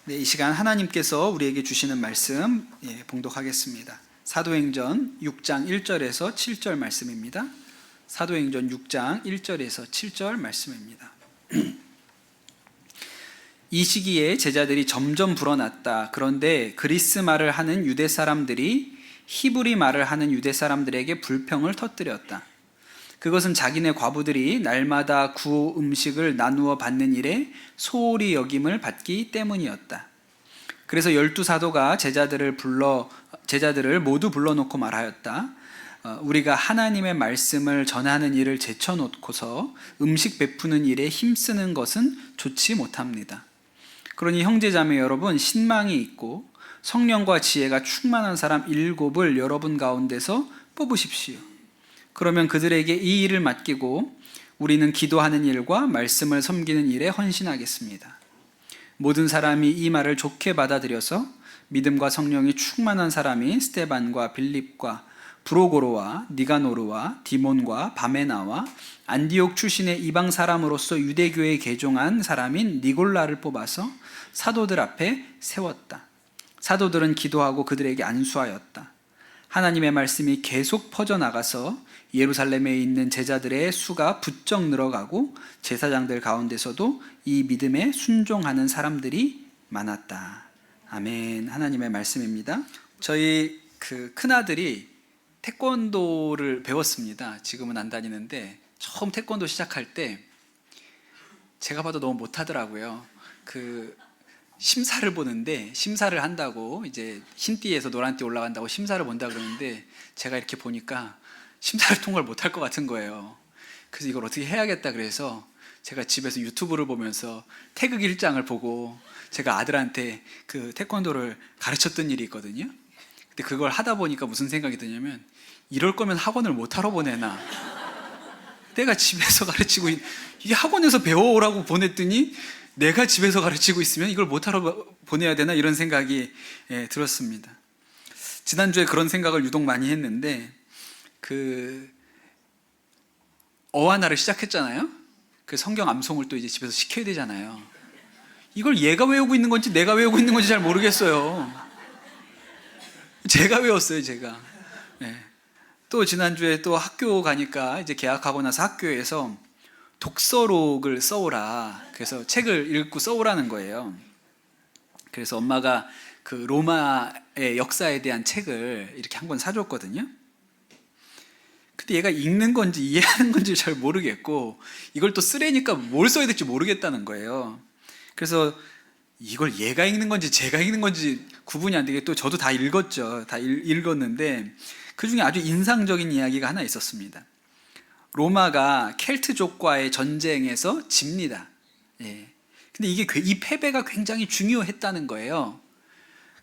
네, 이 시간 하나님께서 우리에게 주시는 말씀 봉독하겠습니다. 사도행전 6장 1절에서 7절 말씀입니다. 사도행전 6장 1절에서 7절 말씀입니다. 이 시기에 제자들이 점점 불어났다. 그런데 그리스 말을 하는 유대 사람들이 히브리 말을 하는 유대 사람들에게 불평을 터뜨렸다. 그것은 자기네 과부들이 날마다 구 음식을 나누어 받는 일에 소홀히 여김을 받기 때문이었다. 그래서 12사도가 제자들을 모두 불러놓고 말하였다. 우리가 하나님의 말씀을 전하는 일을 제쳐놓고서 음식 베푸는 일에 힘쓰는 것은 좋지 못합니다. 그러니 형제자매 여러분, 신망이 있고 성령과 지혜가 충만한 사람 7을 여러분 가운데서 뽑으십시오. 그러면 그들에게 이 일을 맡기고 우리는 기도하는 일과 말씀을 섬기는 일에 헌신하겠습니다. 모든 사람이 이 말을 좋게 받아들여서 믿음과 성령이 충만한 사람이 스데반과 빌립과 브로고로와 니가노르와 디몬과 바메나와 안디옥 출신의 이방 사람으로서 유대교에 개종한 사람인 니골라를 뽑아서 사도들 앞에 세웠다. 사도들은 기도하고 그들에게 안수하였다. 하나님의 말씀이 계속 퍼져나가서 예루살렘에 있는 제자들의 수가 부쩍 늘어가고 제사장들 가운데서도 이 믿음에 순종하는 사람들이 많았다. 아멘. 하나님의 말씀입니다. 저희 큰아들이 태권도를 배웠습니다. 지금은 안 다니는데 처음 태권도 시작할 때 제가 봐도 너무 못하더라고요. 심사를 보는데, 심사를 한다고 이제 흰띠에서 노란띠 올라간다고 심사를 본다 그러는데 제가 이렇게 보니까 심사를 통과를 못할 것 같은 거예요. 그래서 이걸 어떻게 해야겠다 그래서 제가 집에서 유튜브를 보면서 태극 일장을 보고 제가 아들한테 태권도를 가르쳤던 일이 있거든요. 근데 그걸 하다 보니까 무슨 생각이 드냐면, 이럴 거면 학원을 못 하러 보내나, 내가 집에서 가르치고 이게 학원에서 배워오라고 보냈더니 내가 집에서 가르치고 있으면 이걸 못하러 보내야 되나, 이런 생각이 들었습니다. 지난주에 그런 생각을 유독 많이 했는데, 어하나를 시작했잖아요. 그 성경 암송을 또 이제 집에서 시켜야 되잖아요. 이걸 얘가 외우고 있는 건지 내가 외우고 있는 건지 잘 모르겠어요. 제가 외웠어요, 제가. 또 지난주에 또 학교 가니까 이제 개학하고 나서 학교에서 독서록을 써오라, 그래서 책을 읽고 써오라는 거예요. 그래서 엄마가 로마의 역사에 대한 책을 이렇게 한 권 사줬거든요. 근데 얘가 읽는 건지 이해하는 건지 잘 모르겠고, 이걸 또 쓰래니까 뭘 써야 될지 모르겠다는 거예요. 그래서 이걸 얘가 읽는 건지 제가 읽는 건지 구분이 안 되게, 또 저도 다 읽었죠. 다 읽었는데 그 중에 아주 인상적인 이야기가 하나 있었습니다. 로마가 켈트족과의 전쟁에서 집니다. 근데 이 패배가 굉장히 중요했다는 거예요.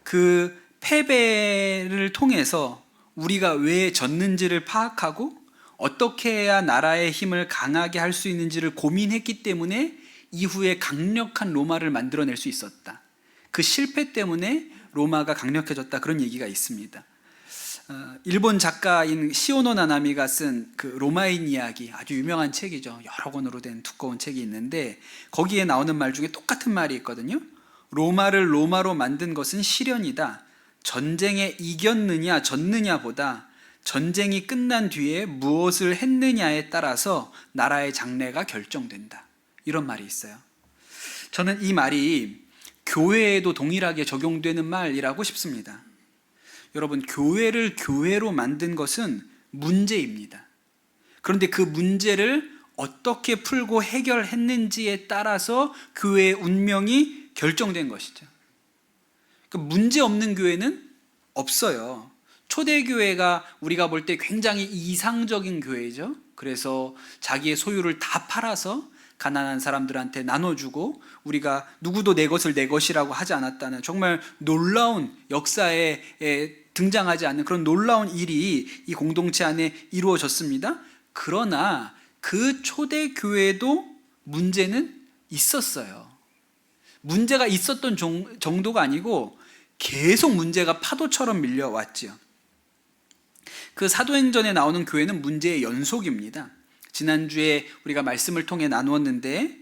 그 패배를 통해서 우리가 왜 졌는지를 파악하고 어떻게 해야 나라의 힘을 강하게 할 수 있는지를 고민했기 때문에 이후에 강력한 로마를 만들어낼 수 있었다. 그 실패 때문에 로마가 강력해졌다, 그런 얘기가 있습니다. 일본 작가인 시오노 나나미가 쓴 로마인 이야기, 아주 유명한 책이죠. 여러 권으로 된 두꺼운 책이 있는데 거기에 나오는 말 중에 똑같은 말이 있거든요. 로마를 로마로 만든 것은 시련이다. 전쟁에 이겼느냐 졌느냐보다 전쟁이 끝난 뒤에 무엇을 했느냐에 따라서 나라의 장래가 결정된다. 이런 말이 있어요. 저는 이 말이 교회에도 동일하게 적용되는 말이라고 싶습니다. 여러분, 교회를 교회로 만든 것은 문제입니다. 그런데 그 문제를 어떻게 풀고 해결했는지에 따라서 교회의 운명이 결정된 것이죠. 문제 없는 교회는 없어요. 초대교회가 우리가 볼 때 굉장히 이상적인 교회죠. 그래서 자기의 소유를 다 팔아서 가난한 사람들한테 나눠주고, 우리가 누구도 내 것을 내 것이라고 하지 않았다는 정말 놀라운, 역사에 등장하지 않는 그런 놀라운 일이 이 공동체 안에 이루어졌습니다. 그러나 그 초대교회도 문제는 있었어요. 문제가 있었던 정도가 아니고 계속 문제가 파도처럼 밀려왔죠. 사도행전에 나오는 교회는 문제의 연속입니다. 지난주에 우리가 말씀을 통해 나누었는데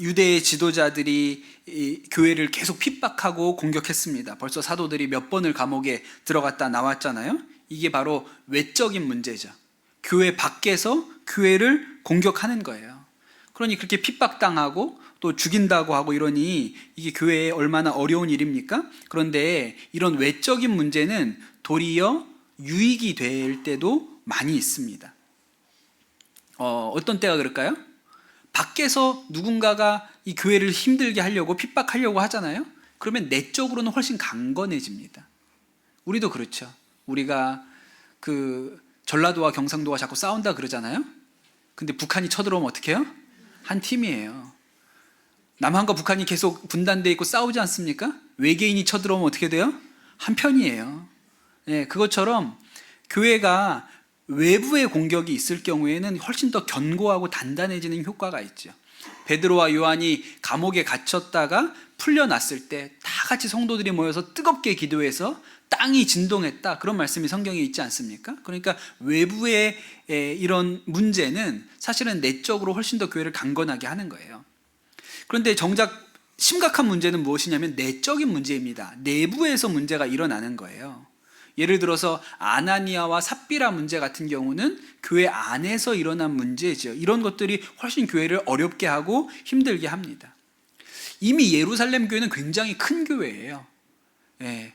유대의 지도자들이 이 교회를 계속 핍박하고 공격했습니다. 벌써 사도들이 몇 번을 감옥에 들어갔다 나왔잖아요. 이게 바로 외적인 문제죠. 교회 밖에서 교회를 공격하는 거예요. 그러니 그렇게 핍박당하고 또 죽인다고 하고 이러니 이게 교회에 얼마나 어려운 일입니까? 그런데 이런 외적인 문제는 도리어 유익이 될 때도 많이 있습니다. 어떤 때가 그럴까요? 밖에서 누군가가 이 교회를 힘들게 하려고 핍박하려고 하잖아요. 그러면 내적으로는 훨씬 강건해집니다. 우리도 그렇죠. 우리가 그 전라도와 경상도가 자꾸 싸운다 그러잖아요. 근데 북한이 쳐들어오면 어떻게 해요? 한 팀이에요. 남한과 북한이 계속 분단되어 있고 싸우지 않습니까? 외계인이 쳐들어오면 어떻게 돼요? 한 편이에요. 네, 그것처럼 교회가 외부의 공격이 있을 경우에는 훨씬 더 견고하고 단단해지는 효과가 있죠. 베드로와 요한이 감옥에 갇혔다가 풀려났을 때 다 같이 성도들이 모여서 뜨겁게 기도해서 땅이 진동했다, 그런 말씀이 성경에 있지 않습니까? 그러니까 외부의 이런 문제는 사실은 내적으로 훨씬 더 교회를 강건하게 하는 거예요. 그런데 정작 심각한 문제는 무엇이냐면 내적인 문제입니다. 내부에서 문제가 일어나는 거예요. 예를 들어서 아나니아와 삽비라 문제 같은 경우는 교회 안에서 일어난 문제죠. 이런 것들이 훨씬 교회를 어렵게 하고 힘들게 합니다. 이미 예루살렘 교회는 굉장히 큰 교회예요. 예,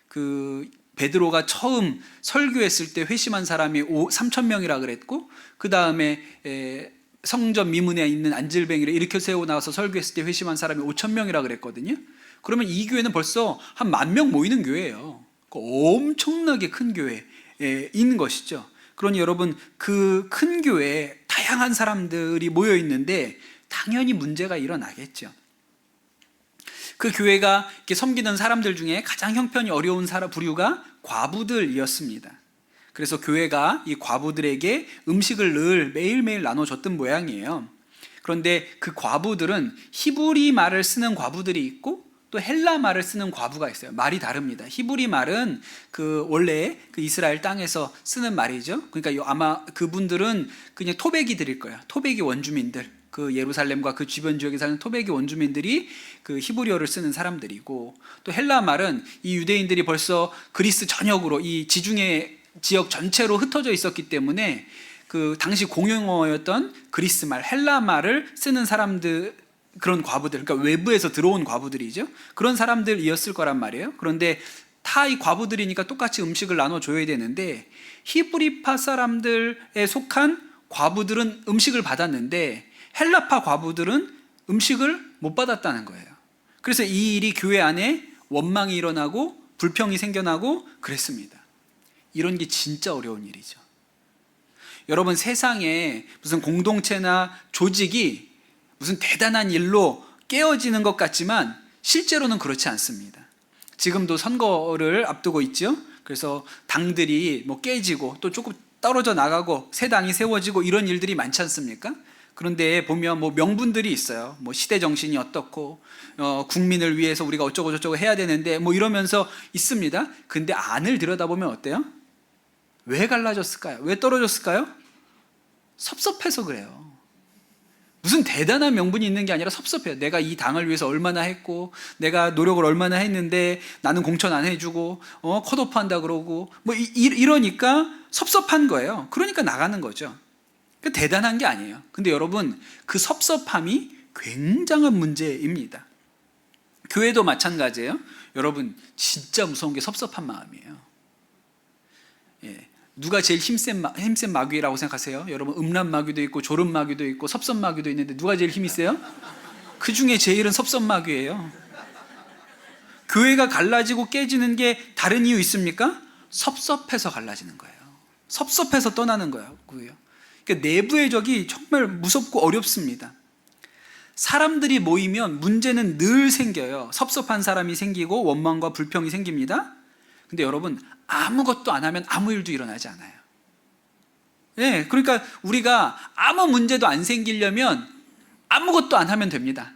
그 베드로가 처음 설교했을 때 회심한 사람이 3,000명이라 그랬고, 그 다음에 성전 미문에 있는 안질뱅이를 일으켜 세우고 나와서 설교했을 때 회심한 사람이 5,000명이라 그랬거든요. 그러면 이 교회는 벌써 한 10,000명 모이는 교회예요. 엄청나게 큰 교회인 것이죠. 그러니 여러분, 그 큰 교회에 다양한 사람들이 모여 있는데 당연히 문제가 일어나겠죠. 그 교회가 이렇게 섬기는 사람들 중에 가장 형편이 어려운 부류가 과부들이었습니다. 그래서 교회가 이 과부들에게 음식을 늘 매일매일 나눠줬던 모양이에요. 그런데 그 과부들은 히브리 말을 쓰는 과부들이 있고 또 헬라 말을 쓰는 과부가 있어요. 말이 다릅니다. 히브리 말은 그 원래 그 이스라엘 땅에서 쓰는 말이죠. 그러니까 아마 그분들은 그냥 토백이들일 거예요. 토백이 원주민들. 그 예루살렘과 그 주변 지역에 사는 토백이 원주민들이 그 히브리어를 쓰는 사람들이고, 또 헬라 말은 이 유대인들이 벌써 그리스 전역으로 이 지중해 지역 전체로 흩어져 있었기 때문에 그 당시 공용어였던 그리스 말, 헬라 말을 쓰는 사람들, 그런 과부들, 그러니까 외부에서 들어온 과부들이죠. 그런 사람들이었을 거란 말이에요. 그런데 다 이 과부들이니까 똑같이 음식을 나눠줘야 되는데, 히브리파 사람들에 속한 과부들은 음식을 받았는데 헬라파 과부들은 음식을 못 받았다는 거예요. 그래서 이 일이 교회 안에 원망이 일어나고 불평이 생겨나고 그랬습니다. 이런 게 진짜 어려운 일이죠. 여러분, 세상에 무슨 공동체나 조직이 무슨 대단한 일로 깨어지는 것 같지만 실제로는 그렇지 않습니다. 지금도 선거를 앞두고 있죠. 그래서 당들이 뭐 깨지고 또 조금 떨어져 나가고 새 당이 세워지고 이런 일들이 많지 않습니까? 그런데 보면 뭐 명분들이 있어요. 뭐 시대 정신이 어떻고 국민을 위해서 우리가 어쩌고 저쩌고 해야 되는데 뭐 이러면서 있습니다. 근데 안을 들여다보면 어때요? 왜 갈라졌을까요? 왜 떨어졌을까요? 섭섭해서 그래요. 무슨 대단한 명분이 있는 게 아니라 섭섭해요. 내가 이 당을 위해서 얼마나 했고, 내가 노력을 얼마나 했는데 나는 공천 안 해주고 컷오프 한다 그러고 뭐 이러니까 섭섭한 거예요. 그러니까 나가는 거죠. 대단한 게 아니에요. 근데 여러분, 그 섭섭함이 굉장한 문제입니다. 교회도 마찬가지예요. 여러분, 진짜 무서운 게 섭섭한 마음이에요. 예. 누가 제일 힘센 마귀라고 생각하세요? 여러분, 음란 마귀도 있고 조른 마귀도 있고 섭섭 마귀도 있는데 누가 제일 힘이 세요? 그 중에 제일은 섭섭 마귀예요. 교회가 갈라지고 깨지는 게 다른 이유 있습니까? 섭섭해서 갈라지는 거예요. 섭섭해서 떠나는 거예요. 그러니까 내부의 적이 정말 무섭고 어렵습니다. 사람들이 모이면 문제는 늘 생겨요. 섭섭한 사람이 생기고 원망과 불평이 생깁니다. 근데 여러분, 아무것도 안 하면 아무 일도 일어나지 않아요. 네, 그러니까 우리가 아무 문제도 안 생기려면 아무것도 안 하면 됩니다.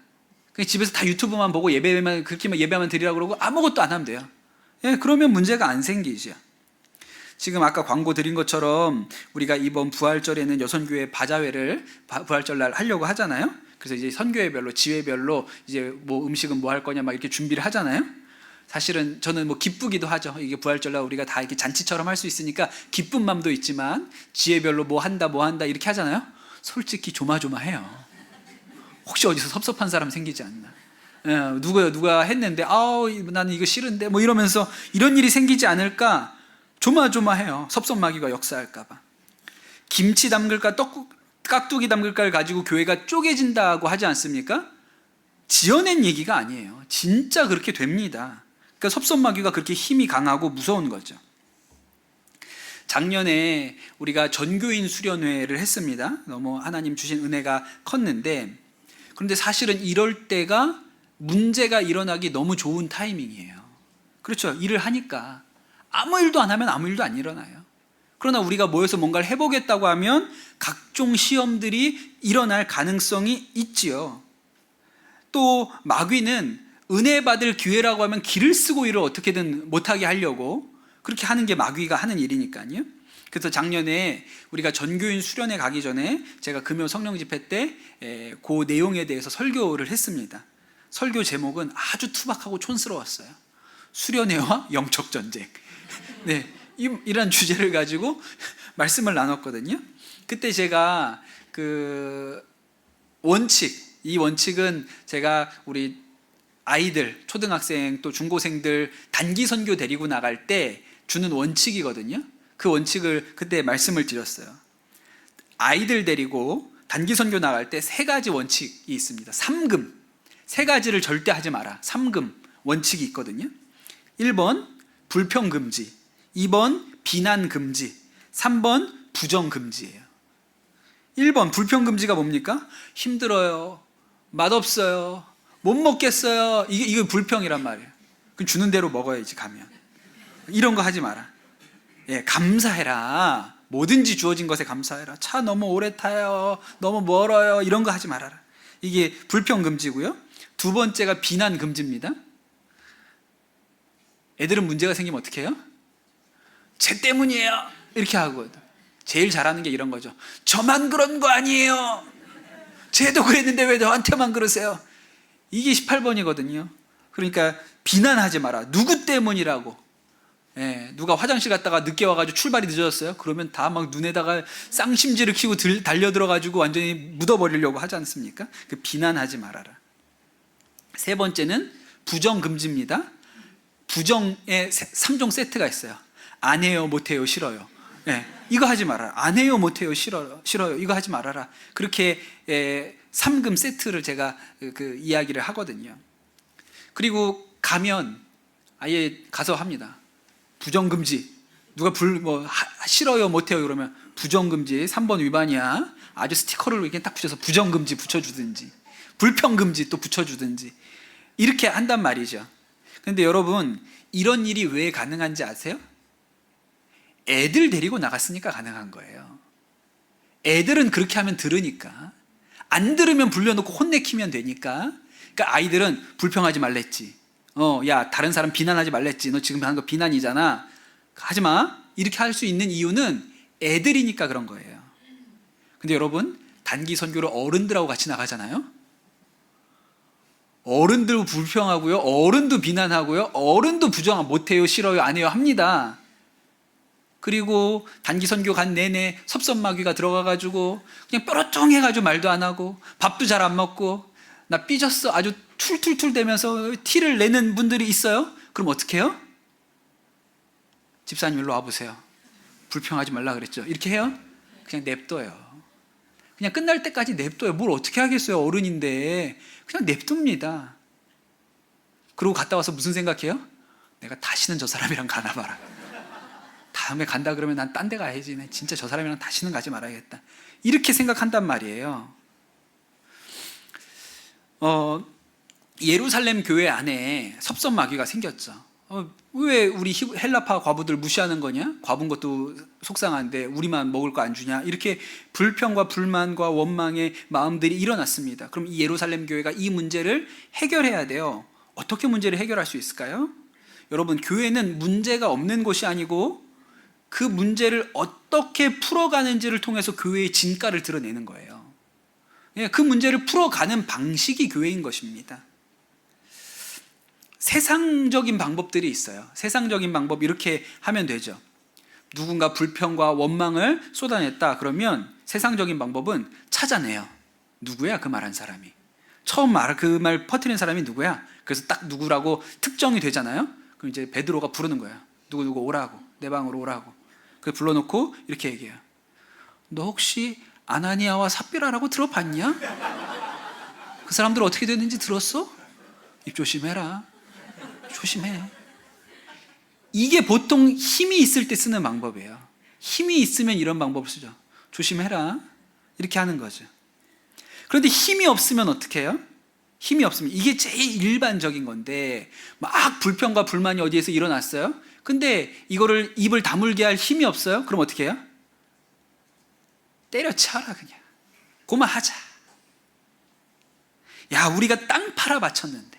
그냥 집에서 다 유튜브만 보고 그렇게만 예배만 드리라고 그러고 아무것도 안 하면 돼요. 네, 그러면 문제가 안 생기죠. 지금 아까 광고 드린 것처럼 우리가 이번 부활절에는 여선교회 바자회를 부활절날 하려고 하잖아요. 그래서 이제 선교회별로, 지회별로 이제 뭐 음식은 뭐 할 거냐 막 이렇게 준비를 하잖아요. 사실은 저는 뭐 기쁘기도 하죠. 이게 부활절날 우리가 다 이렇게 잔치처럼 할 수 있으니까 기쁜 마음도 있지만, 지혜별로 뭐 한다 이렇게 하잖아요. 솔직히 조마조마해요. 혹시 어디서 섭섭한 사람 생기지 않나. 누가 했는데 나는 이거 싫은데 뭐 이러면서 이런 일이 생기지 않을까 조마조마해요. 섭섭마귀가 역사할까 봐. 김치 담글까 깍두기 담글까를 가지고 교회가 쪼개진다고 하지 않습니까? 지어낸 얘기가 아니에요. 진짜 그렇게 됩니다. 그러니까 섭섭마귀가 그렇게 힘이 강하고 무서운 거죠. 작년에 우리가 전교인 수련회를 했습니다. 너무 하나님 주신 은혜가 컸는데, 그런데 사실은 이럴 때가 문제가 일어나기 너무 좋은 타이밍이에요. 그렇죠. 일을 하니까 아무 일도 안 하면 아무 일도 안 일어나요. 그러나 우리가 모여서 뭔가를 해보겠다고 하면 각종 시험들이 일어날 가능성이 있지요. 또 마귀는 은혜 받을 기회라고 하면 길을 쓰고 일을 어떻게든 못하게 하려고 그렇게 하는 게 마귀가 하는 일이니까요. 그래서 작년에 우리가 전교인 수련회 가기 전에 제가 금요 성령 집회 때 그 내용에 대해서 설교를 했습니다. 설교 제목은 아주 투박하고 촌스러웠어요. 수련회와 영적 전쟁. 네, 이런 주제를 가지고 말씀을 나눴거든요. 그때 제가 이 원칙은 제가 우리 아이들, 초등학생 또 중고생들 단기 선교 데리고 나갈 때 주는 원칙이거든요. 그 원칙을 그때 말씀을 드렸어요. 아이들 데리고 단기 선교 나갈 때 3가지 원칙이 있습니다. 3금. 3가지를 절대 하지 마라. 3금 원칙이 있거든요. 1번 불평 금지, 2번 비난 금지, 3번 부정 금지예요. 1번 불평 금지가 뭡니까? 힘들어요, 맛없어요, 못 먹겠어요. 이게 불평이란 말이에요. 그럼 주는 대로 먹어야지 가면. 이런 거 하지 마라. 감사해라. 뭐든지 주어진 것에 감사해라. 차 너무 오래 타요, 너무 멀어요, 이런 거 하지 말아라. 이게 불평 금지고요. 2번째가 비난 금지입니다. 애들은 문제가 생기면 어떻게 해요? 쟤 때문이에요 이렇게 하고, 제일 잘하는 게 이런 거죠. 저만 그런 거 아니에요. 쟤도 그랬는데 왜 저한테만 그러세요? 이게 18번이거든요. 그러니까 비난하지 마라. 누구 때문이라고. 누가 화장실 갔다가 늦게 와가지고 출발이 늦어졌어요. 그러면 다 막 눈에다가 쌍심지를 키고 달려들어가지고 완전히 묻어버리려고 하지 않습니까? 그 비난하지 말아라. 3번째는 부정 금지입니다. 부정의 3종 세트가 있어요. 안 해요, 못 해요, 싫어요. 이거 하지 말아라. 안 해요, 못 해요, 싫어요. 이거 하지 말아라. 그렇게 3금 세트를 제가 이야기를 하거든요. 그리고 가면 아예 가서 합니다. 부정금지. 누가 싫어요, 못해요 그러면 부정금지 3번 위반이야. 아주 스티커를 이렇게 딱 붙여서 부정금지 붙여주든지, 불평금지 또 붙여주든지, 이렇게 한단 말이죠. 근데 여러분, 이런 일이 왜 가능한지 아세요? 애들 데리고 나갔으니까 가능한 거예요. 애들은 그렇게 하면 들으니까. 안 들으면 불려놓고 혼내키면 되니까. 그러니까 아이들은 불평하지 말랬지. 야, 다른 사람 비난하지 말랬지. 너 지금 하는 거 비난이잖아. 하지마. 이렇게 할 수 있는 이유는 애들이니까 그런 거예요. 근데 여러분, 단기 선교를 어른들하고 같이 나가잖아요. 어른도 불평하고요, 어른도 비난하고요, 어른도 부정 못해요, 싫어요, 안 해요 합니다. 그리고 단기 선교 간 내내 섭섭마귀가 들어가가지고 그냥 뾰로통해가지고 말도 안 하고 밥도 잘 안 먹고 나 삐졌어 아주 툴툴툴 대면서 티를 내는 분들이 있어요. 그럼 어떻게 해요? 집사님 일로 와보세요. 불평하지 말라 그랬죠. 이렇게 해요? 그냥 냅둬요. 그냥 끝날 때까지 냅둬요. 뭘 어떻게 하겠어요, 어른인데. 그냥 냅둡니다. 그러고 갔다 와서 무슨 생각해요? 내가 다시는 저 사람이랑 가나 봐라. 다음에 간다 그러면 난 딴 데 가야지. 진짜 저 사람이랑 다시는 가지 말아야겠다. 이렇게 생각한단 말이에요. 예루살렘 교회 안에 섭섭마귀가 생겼죠. 왜 우리 헬라파 과부들 무시하는 거냐? 과부인 것도 속상한데 우리만 먹을 거 안 주냐? 이렇게 불평과 불만과 원망의 마음들이 일어났습니다. 그럼 이 예루살렘 교회가 이 문제를 해결해야 돼요. 어떻게 문제를 해결할 수 있을까요? 여러분, 교회는 문제가 없는 곳이 아니고 그 문제를 어떻게 풀어가는지를 통해서 교회의 진가를 드러내는 거예요. 그 문제를 풀어가는 방식이 교회인 것입니다. 세상적인 방법들이 있어요. 세상적인 방법 이렇게 하면 되죠. 누군가 불평과 원망을 쏟아냈다 그러면 세상적인 방법은 찾아내요. 누구야 그 말한 사람이, 처음 그 말 퍼뜨린 사람이 누구야. 그래서 딱 누구라고 특정이 되잖아요. 그럼 이제 베드로가 부르는 거예요. 누구 오라고, 내 방으로 오라고. 그래서 불러놓고 이렇게 얘기해요. 너 혹시 아나니아와 삽비라라고 들어봤냐? 그 사람들 어떻게 됐는지 들었어? 입 조심해라. 조심해. 이게 보통 힘이 있을 때 쓰는 방법이에요. 힘이 있으면 이런 방법을 쓰죠. 조심해라. 이렇게 하는 거죠. 그런데 힘이 없으면 어떻게 해요? 힘이 없으면, 이게 제일 일반적인 건데, 막 불평과 불만이 어디에서 일어났어요? 근데 이거를 입을 다물게 할 힘이 없어요? 그럼 어떻게 해요? 때려쳐라 그냥. 그만하자. 야, 우리가 땅 팔아 바쳤는데,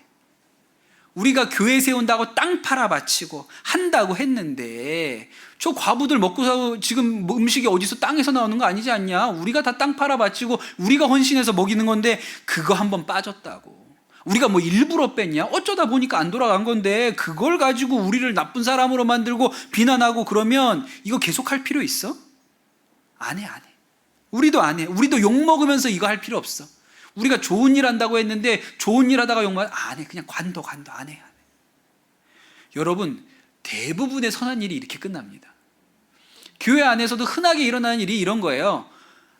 우리가 교회 세운다고 땅 팔아 바치고 한다고 했는데, 저 과부들 먹고 지금 음식이 어디서 땅에서 나오는 거 아니지 않냐? 우리가 다 땅 팔아 바치고 우리가 헌신해서 먹이는 건데 그거 한번 빠졌다고. 우리가 뭐 일부러 뺐냐? 어쩌다 보니까 안 돌아간 건데 그걸 가지고 우리를 나쁜 사람으로 만들고 비난하고 그러면 이거 계속 할 필요 있어? 안 해. 우리도 안 해. 우리도 욕 먹으면서 이거 할 필요 없어. 우리가 좋은 일 한다고 했는데 좋은 일 하다가 욕만 안 해. 그냥 관둬 안 해. 여러분, 대부분의 선한 일이 이렇게 끝납니다. 교회 안에서도 흔하게 일어나는 일이 이런 거예요.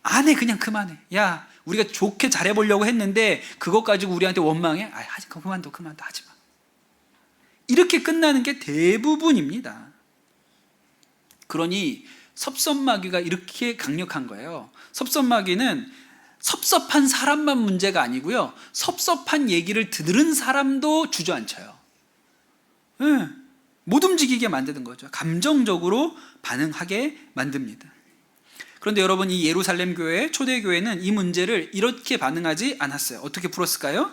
안 해. 그냥 그만해. 야, 우리가 좋게 잘해보려고 했는데 그것 가지고 우리한테 원망해? 하지, 그만둬 하지 마. 이렇게 끝나는 게 대부분입니다. 그러니 섭섭마귀가 이렇게 강력한 거예요. 섭섭마귀는 섭섭한 사람만 문제가 아니고요, 섭섭한 얘기를 들은 사람도 주저앉혀요. 못 움직이게 만드는 거죠. 감정적으로 반응하게 만듭니다. 그런데 여러분, 이 예루살렘 교회, 초대교회는 이 문제를 이렇게 반응하지 않았어요. 어떻게 풀었을까요?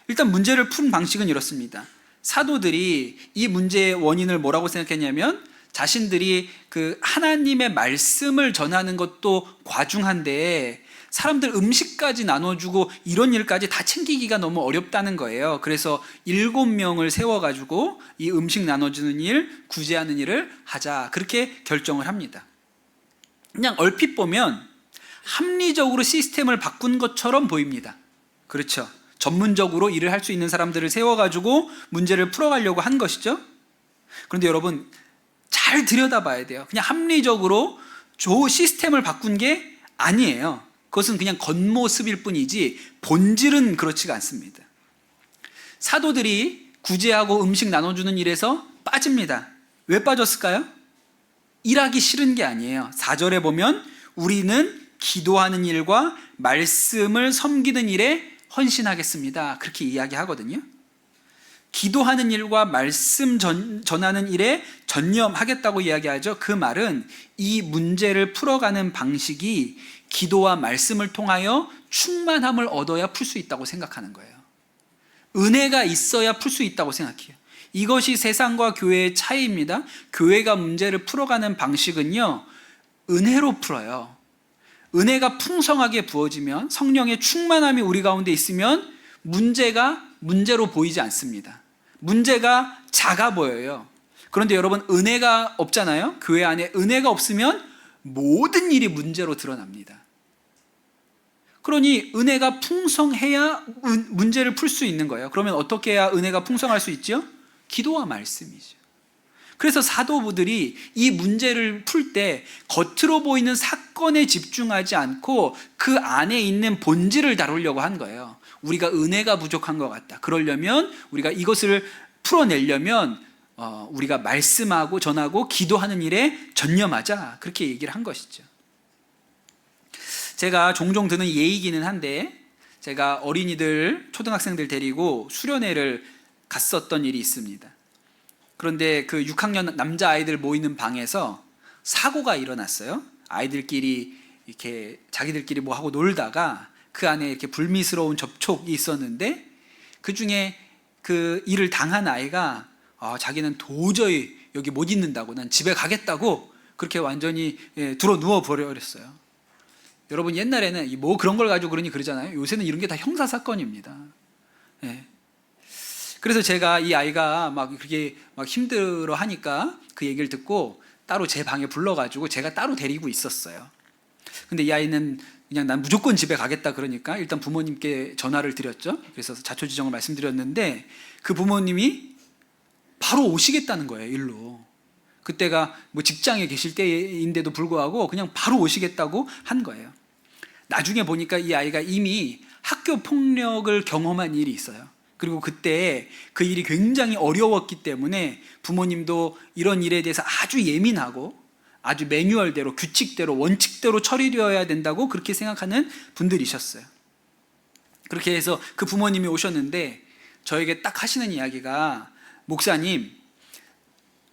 일단 문제를 푼 방식은 이렇습니다. 사도들이 이 문제의 원인을 뭐라고 생각했냐면, 자신들이 그 하나님의 말씀을 전하는 것도 과중한데 사람들 음식까지 나눠주고 이런 일까지 다 챙기기가 너무 어렵다는 거예요. 그래서 7명을 세워가지고 이 음식 나눠주는 일, 구제하는 일을 하자, 그렇게 결정을 합니다. 그냥 얼핏 보면 합리적으로 시스템을 바꾼 것처럼 보입니다. 그렇죠? 전문적으로 일을 할 수 있는 사람들을 세워가지고 문제를 풀어가려고 한 것이죠. 그런데 여러분, 잘 들여다봐야 돼요. 그냥 합리적으로 시스템을 바꾼 게 아니에요. 그것은 그냥 겉모습일 뿐이지 본질은 그렇지가 않습니다. 사도들이 구제하고 음식 나눠주는 일에서 빠집니다. 왜 빠졌을까요? 일하기 싫은 게 아니에요. 4절에 보면 우리는 기도하는 일과 말씀을 섬기는 일에 헌신하겠습니다, 그렇게 이야기하거든요. 기도하는 일과 말씀 전하는 일에 전념하겠다고 이야기하죠. 그 말은 이 문제를 풀어가는 방식이 기도와 말씀을 통하여 충만함을 얻어야 풀 수 있다고 생각하는 거예요. 은혜가 있어야 풀 수 있다고 생각해요. 이것이 세상과 교회의 차이입니다. 교회가 문제를 풀어가는 방식은요, 은혜로 풀어요. 은혜가 풍성하게 부어지면, 성령의 충만함이 우리 가운데 있으면 문제가 문제로 보이지 않습니다. 문제가 작아 보여요. 그런데 여러분, 은혜가 없잖아요. 교회 안에 은혜가 없으면 모든 일이 문제로 드러납니다. 그러니 은혜가 풍성해야 문제를 풀 수 있는 거예요. 그러면 어떻게 해야 은혜가 풍성할 수 있죠? 기도와 말씀이죠. 그래서 사도부들이 이 문제를 풀 때 겉으로 보이는 사건에 집중하지 않고 그 안에 있는 본질을 다루려고 한 거예요. 우리가 은혜가 부족한 것 같다. 그러려면, 우리가 이것을 풀어내려면 우리가 말씀하고 전하고 기도하는 일에 전념하자, 그렇게 얘기를 한 것이죠. 제가 종종 드는 예이기는 한데, 제가 어린이들, 초등학생들 데리고 수련회를 갔었던 일이 있습니다. 그런데 그 6학년 남자아이들 모이는 방에서 사고가 일어났어요. 아이들끼리 이렇게 자기들끼리 뭐 하고 놀다가 그 안에 이렇게 불미스러운 접촉이 있었는데, 그 중에 그 일을 당한 아이가 자기는 도저히 여기 못 있는다고, 난 집에 가겠다고 그렇게 완전히 들어 누워 버렸어요. 여러분 옛날에는 뭐 그런 걸 가지고 그러잖아요. 요새는 이런 게 다 형사사건입니다. 예. 그래서 제가 이 아이가 막 그렇게 막 힘들어 하니까 그 얘기를 듣고 따로 제 방에 불러가지고 제가 따로 데리고 있었어요. 근데 이 아이는 그냥 난 무조건 집에 가겠다 그러니까 일단 부모님께 전화를 드렸죠. 그래서 자초지종을 말씀드렸는데 그 부모님이 바로 오시겠다는 거예요, 일로. 그때가 뭐 직장에 계실 때인데도 불구하고 그냥 바로 오시겠다고 한 거예요. 나중에 보니까 이 아이가 이미 학교 폭력을 경험한 일이 있어요. 그리고 그때 그 일이 굉장히 어려웠기 때문에 부모님도 이런 일에 대해서 아주 예민하고 아주 매뉴얼대로, 규칙대로, 원칙대로 처리되어야 된다고 그렇게 생각하는 분들이셨어요. 그렇게 해서 그 부모님이 오셨는데 저에게 딱 하시는 이야기가, 목사님,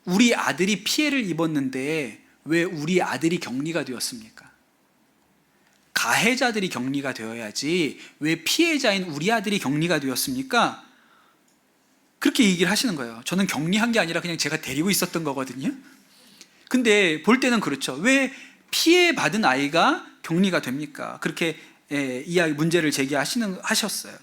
우리 아들이 피해를 입었는데 왜 우리 아들이 격리가 되었습니까? 가해자들이 격리가 되어야지 왜 피해자인 우리 아들이 격리가 되었습니까? 그렇게 얘기를 하시는 거예요. 저는 격리한 게 아니라 그냥 제가 데리고 있었던 거거든요. 근데 볼 때는 그렇죠. 왜 피해받은 아이가 격리가 됩니까? 그렇게 이야기, 문제를 제기하셨어요.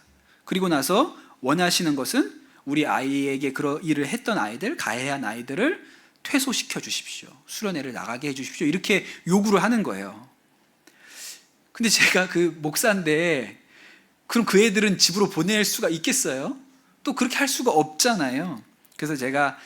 그리고 나서 원하시는 것은 우리 아이에게 그런 일을 했던 아이들, 가해한 아이들을 퇴소시켜 주십시오. 수련회를 나가게 해 주십시오. 이렇게 요구를 하는 거예요. 근데 제가 그 목사인데 그럼 그 애들은 집으로 보낼 수가 있겠어요? 또 그렇게 할 수가 없잖아요. 그래서 제가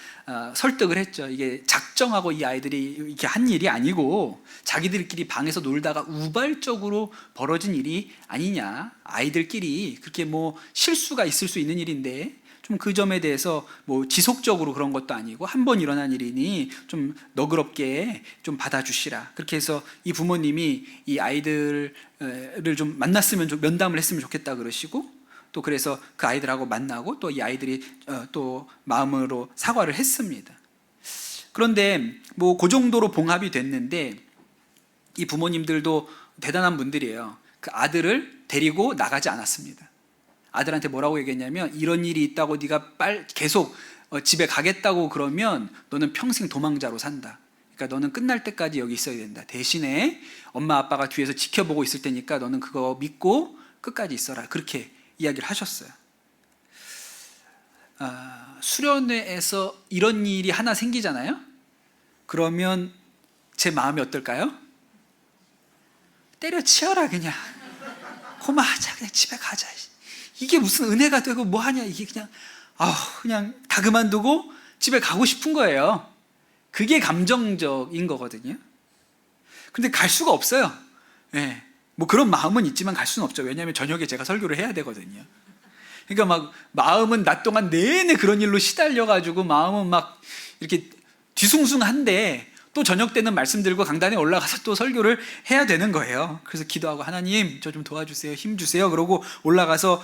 설득을 했죠. 이게 작정하고 이 아이들이 이렇게 한 일이 아니고 자기들끼리 방에서 놀다가 우발적으로 벌어진 일이 아니냐. 아이들끼리 그렇게 뭐 실수가 있을 수 있는 일인데 좀 그 점에 대해서 뭐 지속적으로 그런 것도 아니고 한 번 일어난 일이니 좀 너그럽게 좀 받아주시라. 그렇게 해서 이 부모님이 이 아이들을 좀 만났으면, 좀 면담을 했으면 좋겠다 그러시고, 또 그래서 그 아이들하고 만나고 또 이 아이들이 또 마음으로 사과를 했습니다. 그런데 뭐 그 정도로 봉합이 됐는데 이 부모님들도 대단한 분들이에요. 그 아들을 데리고 나가지 않았습니다. 아들한테 뭐라고 얘기했냐면, 이런 일이 있다고 네가 계속 집에 가겠다고 그러면 너는 평생 도망자로 산다. 그러니까 너는 끝날 때까지 여기 있어야 된다. 대신에 엄마 아빠가 뒤에서 지켜보고 있을 테니까 너는 그거 믿고 끝까지 있어라. 그렇게 이야기를 하셨어요. 수련회에서 이런 일이 하나 생기잖아요. 그러면 제 마음이 어떨까요? 때려치워라 그냥. 고마하자, 그냥 집에 가자. 이게 무슨 은혜가 되고 뭐하냐. 이게 그냥 다 그만두고 집에 가고 싶은 거예요. 그게 감정적인 거거든요. 근데 갈 수가 없어요. 네. 뭐 그런 마음은 있지만 갈 수는 없죠. 왜냐하면 저녁에 제가 설교를 해야 되거든요. 그러니까 막 마음은 낮 동안 내내 그런 일로 시달려가지고 마음은 막 이렇게 뒤숭숭한데 또 저녁 때는 말씀 들고 강단에 올라가서 또 설교를 해야 되는 거예요. 그래서 기도하고, 하나님 저 좀 도와주세요, 힘 주세요. 그러고 올라가서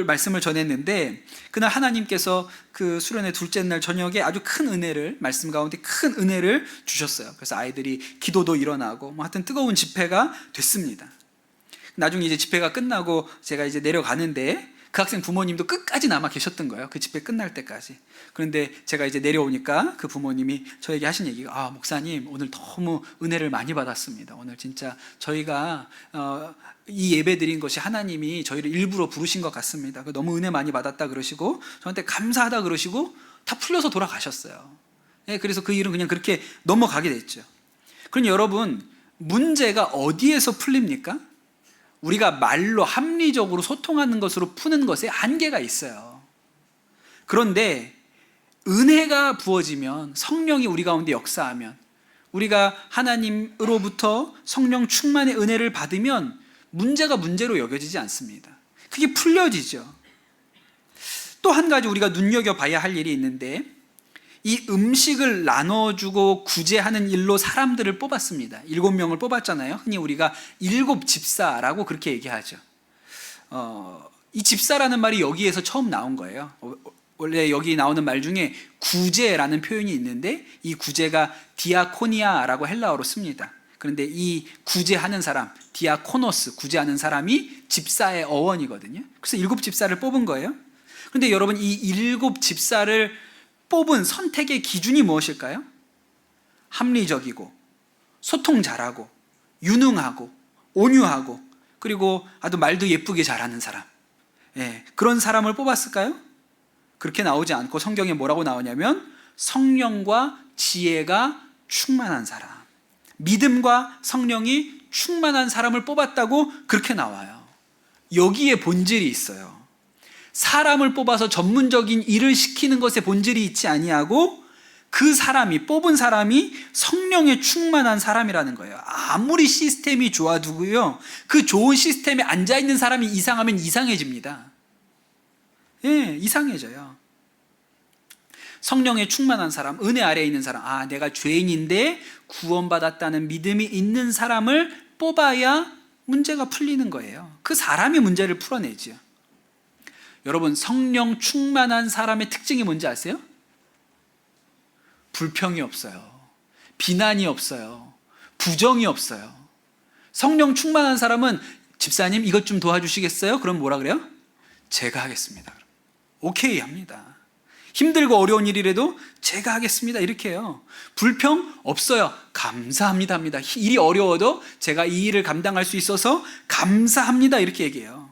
말씀을 전했는데, 그날 하나님께서 그 수련회 둘째 날 저녁에 아주 큰 은혜를, 말씀 가운데 큰 은혜를 주셨어요. 그래서 아이들이 기도도 일어나고 뭐 하여튼 뜨거운 집회가 됐습니다. 나중에 이제 집회가 끝나고 제가 이제 내려가는데 그 학생 부모님도 끝까지 남아 계셨던 거예요. 그 집회 끝날 때까지. 그런데 제가 이제 내려오니까 그 부모님이 저에게 하신 얘기가, 목사님 오늘 너무 은혜를 많이 받았습니다. 오늘 진짜 저희가 이 예배 드린 것이 하나님이 저희를 일부러 부르신 것 같습니다. 너무 은혜 많이 받았다 그러시고 저한테 감사하다 그러시고 다 풀려서 돌아가셨어요. 네, 그래서 그 일은 그냥 그렇게 넘어가게 됐죠. 그럼 여러분, 문제가 어디에서 풀립니까? 우리가 말로 합리적으로 소통하는 것으로 푸는 것에 한계가 있어요. 그런데 은혜가 부어지면, 성령이 우리 가운데 역사하면, 우리가 하나님으로부터 성령 충만의 은혜를 받으면 문제가 문제로 여겨지지 않습니다. 그게 풀려지죠. 또 한 가지 우리가 눈여겨봐야 할 일이 있는데, 이 음식을 나눠주고 구제하는 일로 사람들을 뽑았습니다. 7명을 뽑았잖아요. 흔히 우리가 7집사라고 그렇게 얘기하죠. 이 집사라는 말이 여기에서 처음 나온 거예요. 원래 여기 나오는 말 중에 구제라는 표현이 있는데, 이 구제가 디아코니아라고 헬라어로 씁니다. 그런데 이 구제하는 사람, 디아코노스, 구제하는 사람이 집사의 어원이거든요. 그래서 7집사를 뽑은 거예요. 그런데 여러분, 이 7집사를 뽑은 선택의 기준이 무엇일까요? 합리적이고, 소통 잘하고, 유능하고, 온유하고 그리고 아주 말도 예쁘게 잘하는 사람, 그런 사람을 뽑았을까요? 그렇게 나오지 않고 성경에 뭐라고 나오냐면 성령과 지혜가 충만한 사람, 믿음과 성령이 충만한 사람을 뽑았다고 그렇게 나와요. 여기에 본질이 있어요. 사람을 뽑아서 전문적인 일을 시키는 것에 본질이 있지 아니하고 그 사람이, 뽑은 사람이 성령에 충만한 사람이라는 거예요. 아무리 시스템이 좋아도고요, 그 좋은 시스템에 앉아있는 사람이 이상하면 이상해집니다. 이상해져요. 성령에 충만한 사람, 은혜 아래에 있는 사람, 내가 죄인인데 구원받았다는 믿음이 있는 사람을 뽑아야 문제가 풀리는 거예요. 그 사람이 문제를 풀어내죠. 여러분, 성령 충만한 사람의 특징이 뭔지 아세요? 불평이 없어요. 비난이 없어요. 부정이 없어요. 성령 충만한 사람은 집사님 이것 좀 도와주시겠어요? 그럼 뭐라 그래요? 제가 하겠습니다. 오케이 합니다. 힘들고 어려운 일이라도 제가 하겠습니다 이렇게 해요. 불평 없어요. 감사합니다 합니다. 일이 어려워도 제가 이 일을 감당할 수 있어서 감사합니다 이렇게 얘기해요.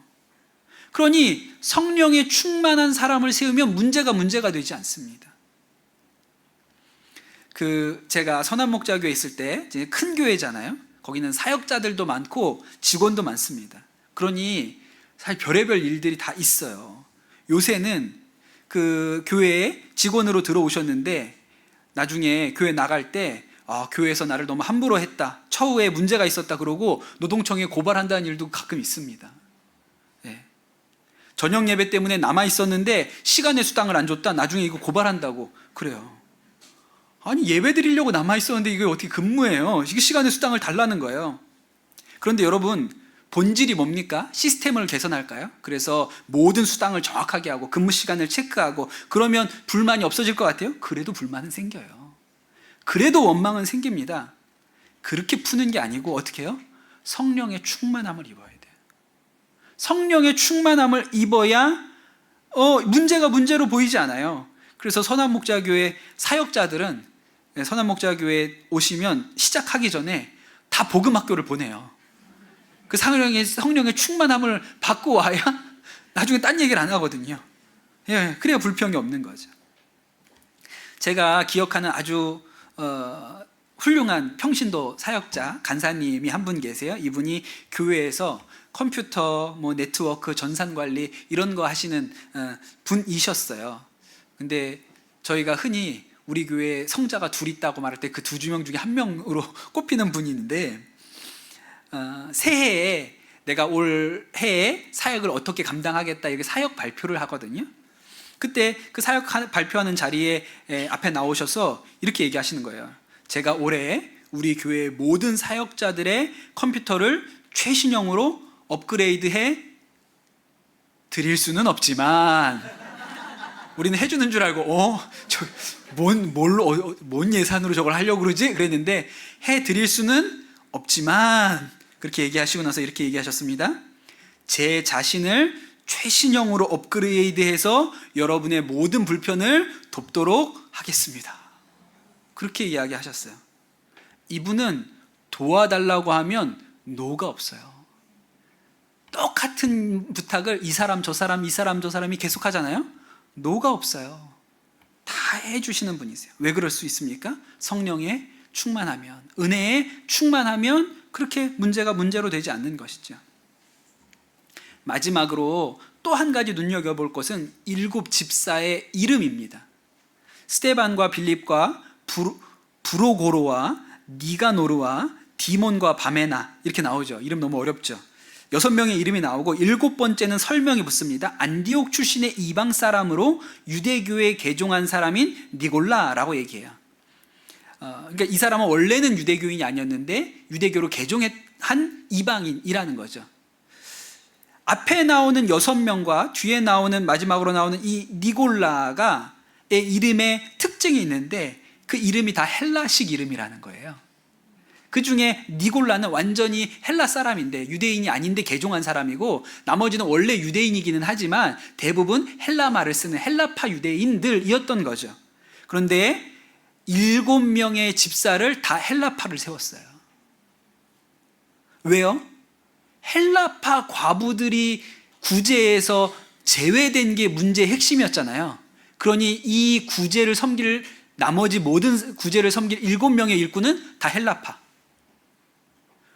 그러니 성령에 충만한 사람을 세우면 문제가 되지 않습니다. 제가 선한목자교회 있을 때 큰 교회잖아요. 거기는 사역자들도 많고 직원도 많습니다. 그러니 사실 별의별 일들이 다 있어요. 요새는 그 교회에 직원으로 들어오셨는데 나중에 교회 나갈 때 교회에서 나를 너무 함부로 했다, 처우에 문제가 있었다 그러고 노동청에 고발한다는 일도 가끔 있습니다. 저녁 예배 때문에 남아 있었는데 시간의 수당을 안 줬다, 나중에 이거 고발한다고 그래요. 아니, 예배 드리려고 남아 있었는데 이게 어떻게 근무예요? 이게 시간의 수당을 달라는 거예요. 그런데 여러분, 본질이 뭡니까? 시스템을 개선할까요? 그래서 모든 수당을 정확하게 하고 근무 시간을 체크하고 그러면 불만이 없어질 것 같아요? 그래도 불만은 생겨요. 그래도 원망은 생깁니다. 그렇게 푸는 게 아니고 어떻게 해요? 성령의 충만함을 입어야 돼요. 성령의 충만함을 입어야 문제가 문제로 보이지 않아요. 그래서 선한목자교회 사역자들은 선한목자교회 오시면 시작하기 전에 다 복음학교를 보내요. 그 성령의 충만함을 받고 와야 나중에 딴 얘기를 안 하거든요. 그래야 불평이 없는 거죠. 제가 기억하는 아주 훌륭한 평신도 사역자 간사님이 한 분 계세요. 이분이 교회에서 컴퓨터, 네트워크, 전산관리 이런 거 하시는 분이셨어요. 근데 저희가 흔히 우리 교회에 성자가 둘 있다고 말할 때 그 두 명 중에 한 명으로 꼽히는 분인데, 새해에 내가 올 해에 사역을 어떻게 감당하겠다 이렇게 사역 발표를 하거든요. 그때 그 사역 발표하는 자리에 앞에 나오셔서 이렇게 얘기하시는 거예요. 제가 올해 우리 교회 모든 사역자들의 컴퓨터를 최신형으로 업그레이드해 드릴 수는 없지만, 우리는 해주는 줄 알고 뭔 예산으로 저걸 하려고 그러지? 그랬는데 해드릴 수는 없지만 그렇게 얘기하시고 나서 이렇게 얘기하셨습니다. 제 자신을 최신형으로 업그레이드해서 여러분의 모든 불편을 돕도록 하겠습니다. 그렇게 이야기하셨어요. 이분은 도와달라고 하면 노가 없어요. 똑같은 부탁을 이 사람 저 사람 이 사람 저 사람이 계속 하잖아요. 노가 없어요. 다 해주시는 분이세요. 왜 그럴 수 있습니까? 성령에 충만하면, 은혜에 충만하면 그렇게 문제가 문제로 되지 않는 것이죠. 마지막으로 또 한 가지 눈여겨볼 것은 7 집사의 이름입니다. 스데반과 빌립과 브로고로와 니가노르와 디몬과 바메나 이렇게 나오죠. 이름 너무 어렵죠. 6명의 이름이 나오고 7번째는 설명이 붙습니다. 안디옥 출신의 이방 사람으로 유대교에 개종한 사람인 니골라라고 얘기해요. 그러니까 이 사람은 원래는 유대교인이 아니었는데 유대교로 개종한 이방인이라는 거죠. 앞에 나오는 6명과 뒤에 나오는 마지막으로 나오는 이 니골라의 이름에 특징이 있는데 그 이름이 다 헬라식 이름이라는 거예요. 그 중에 니골라는 완전히 헬라 사람인데 유대인이 아닌데 개종한 사람이고, 나머지는 원래 유대인이기는 하지만 대부분 헬라 말을 쓰는 헬라파 유대인들이었던 거죠. 그런데 7명의 집사를 다 헬라파를 세웠어요. 왜요? 헬라파 과부들이 구제에서 제외된 게 문제의 핵심이었잖아요. 그러니 이 구제를 섬길 나머지 모든 구제를 섬길 7명의 일꾼은 다 헬라파.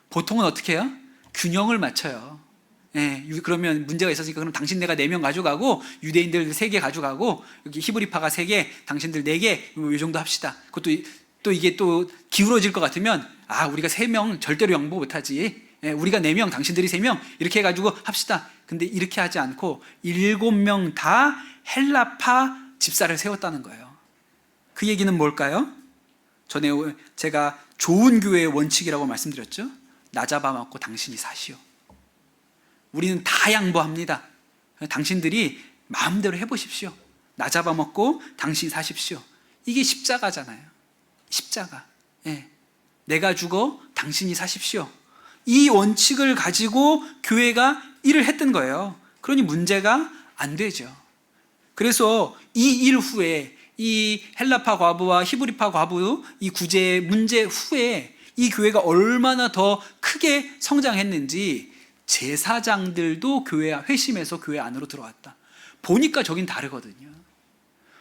보통은 어떻게 해요? 균형을 맞춰요. 예, 그러면 문제가 있었으니까 그럼 당신네가 4명 가져가고 유대인들 3개 가져가고 여기 히브리파가 3개, 당신들 4개 이 정도 합시다. 그것도 또 이게 또 기울어질 것 같으면 우리가 3명 절대로 양보 못하지. 예, 우리가 4명, 당신들이 3명 이렇게 해가지고 합시다. 근데 이렇게 하지 않고 7명 다 헬라파 집사를 세웠다는 거예요. 그 얘기는 뭘까요? 전에 제가 좋은 교회의 원칙이라고 말씀드렸죠. 나 잡아먹고 당신이 사시오. 우리는 다 양보합니다. 당신들이 마음대로 해보십시오. 나 잡아먹고 당신이 사십시오. 이게 십자가잖아요. 십자가. 예. 내가 죽어 당신이 사십시오. 이 원칙을 가지고 교회가 일을 했던 거예요. 그러니 문제가 안 되죠. 그래서 이 일 후에 이 헬라파 과부와 히브리파 과부 이 구제의 문제 후에 이 교회가 얼마나 더 크게 성장했는지 제사장들도 교회 회심해서 교회 안으로 들어왔다. 보니까 저긴 다르거든요.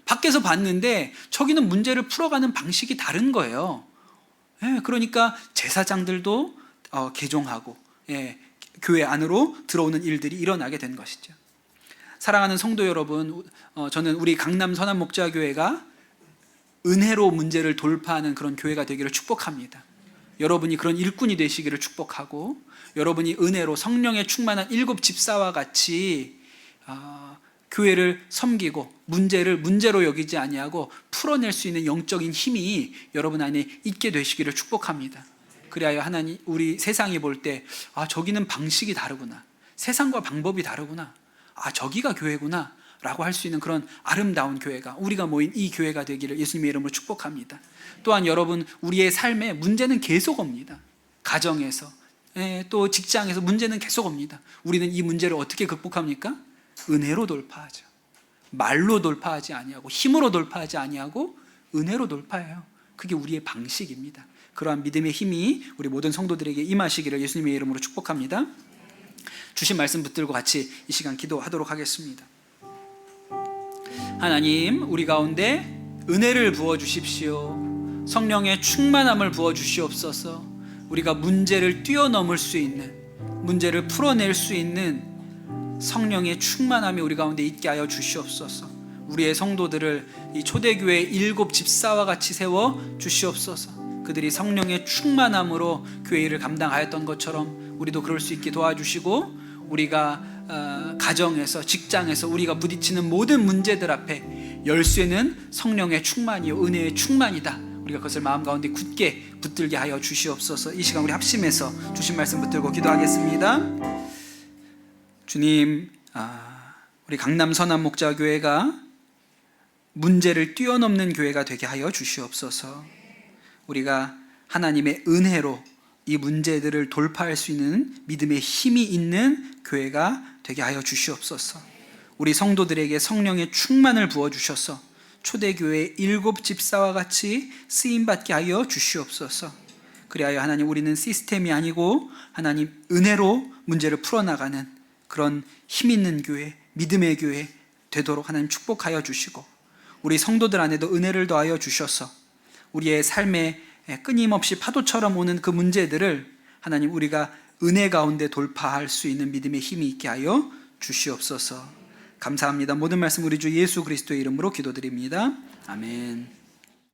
밖에서 봤는데 저기는 문제를 풀어가는 방식이 다른 거예요. 예, 그러니까 제사장들도 개종하고 교회 안으로 들어오는 일들이 일어나게 된 것이죠. 사랑하는 성도 여러분, 저는 우리 강남 선한목자교회가 은혜로 문제를 돌파하는 그런 교회가 되기를 축복합니다. 여러분이 그런 일꾼이 되시기를 축복하고 여러분이 은혜로 성령에 충만한 7 집사와 같이 교회를 섬기고 문제를 문제로 여기지 아니하고 풀어낼 수 있는 영적인 힘이 여러분 안에 있게 되시기를 축복합니다. 그리하여 하나님, 우리 세상이 볼 때 저기는 방식이 다르구나, 세상과 방법이 다르구나, 저기가 교회구나 라고 할 수 있는 그런 아름다운 교회가, 우리가 모인 이 교회가 되기를 예수님의 이름으로 축복합니다. 또한 여러분, 우리의 삶에 문제는 계속 옵니다. 가정에서 또 직장에서 문제는 계속 옵니다. 우리는 이 문제를 어떻게 극복합니까? 은혜로 돌파하죠. 말로 돌파하지 아니하고 힘으로 돌파하지 아니하고 은혜로 돌파해요. 그게 우리의 방식입니다. 그러한 믿음의 힘이 우리 모든 성도들에게 임하시기를 예수님의 이름으로 축복합니다. 주신 말씀 붙들고 같이 이 시간 기도하도록 하겠습니다. 하나님, 우리 가운데 은혜를 부어주십시오. 성령의 충만함을 부어주시옵소서. 우리가 문제를 뛰어넘을 수 있는, 문제를 풀어낼 수 있는 성령의 충만함이 우리 가운데 있게 하여 주시옵소서. 우리의 성도들을 이 초대교회 7 집사와 같이 세워 주시옵소서. 그들이 성령의 충만함으로 교회 일을 감당하였던 것처럼 우리도 그럴 수 있게 도와주시고, 우리가 가정에서, 직장에서 우리가 부딪히는 모든 문제들 앞에 열쇠는 성령의 충만이요 은혜의 충만이다. 우리가 그것을 마음 가운데 굳게 붙들게 하여 주시옵소서. 이 시간 우리 합심해서 주신 말씀 붙들고 기도하겠습니다. 주님, 우리 강남 선한목자교회가 문제를 뛰어넘는 교회가 되게 하여 주시옵소서. 우리가 하나님의 은혜로 이 문제들을 돌파할 수 있는 믿음의 힘이 있는 교회가 되게 하여 주시옵소서. 우리 성도들에게 성령의 충만을 부어주셔서 초대교회 7 집사와 같이 쓰임받게 하여 주시옵소서. 그리하여 하나님, 우리는 시스템이 아니고 하나님 은혜로 문제를 풀어나가는 그런 힘 있는 교회, 믿음의 교회 되도록 하나님 축복하여 주시고, 우리 성도들 안에도 은혜를 더하여 주셔서 우리의 삶에 끊임없이 파도처럼 오는 그 문제들을 하나님, 우리가 은혜 가운데 돌파할 수 있는 믿음의 힘이 있게 하여 주시옵소서. 감사합니다. 모든 말씀 우리 주 예수 그리스도의 이름으로 기도드립니다. 아멘.